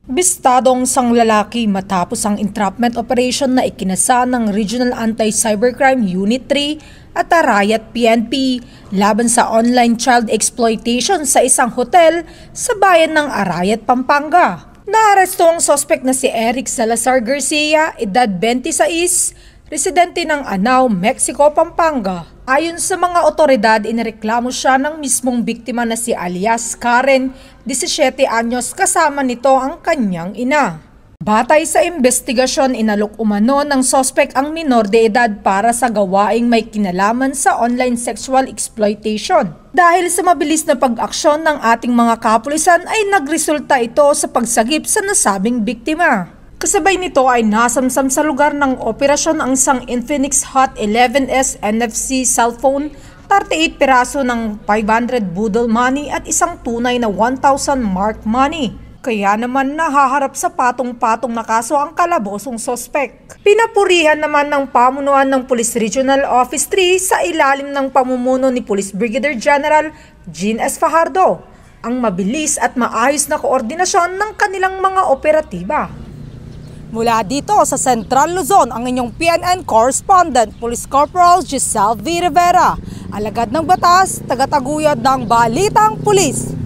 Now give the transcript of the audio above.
Bistadong sang lalaki matapos ang entrapment operation na ikinasa ng Regional Anti-Cybercrime Unit 3 at Arayat PNP laban sa online child exploitation sa isang hotel sa bayan ng Arayat, Pampanga. Naaresto ang sospek na si Eric Salazar Garcia, edad 26, residente ng Anao, Mexico, Pampanga. Ayon sa mga otoridad, inireklamo siya ng mismong biktima na si alias Karen, 17 anyos, kasama nito ang kanyang ina. Batay sa investigasyon, inalok umano ng sospek ang minor de edad para sa gawaing may kinalaman sa online sexual exploitation. Dahil sa mabilis na pag-aksyon ng ating mga kapulisan ay nagresulta ito sa pagsagip sa nasabing biktima. Kasabay nito ay nasamsam sa lugar ng operasyon ang isang Infinix Hot 11S NFC cellphone, 38 piraso ng 500 budol money at isang tunay na 1,000 mark money. Kaya naman nahaharap sa patong-patong na kaso ang kalabosong sospek. Pinapurihan naman ng pamunuan ng Police Regional Office 3 sa ilalim ng pamumuno ni Police Brigadier General Jean S. Fajardo ang mabilis at maayos na koordinasyon ng kanilang mga operatiba. Mula dito sa Central Luzon, ang inyong PNN correspondent, Police Corporal Giselle V. Rivera, alagad ng batas, tagataguyod ng Balitang Pulis.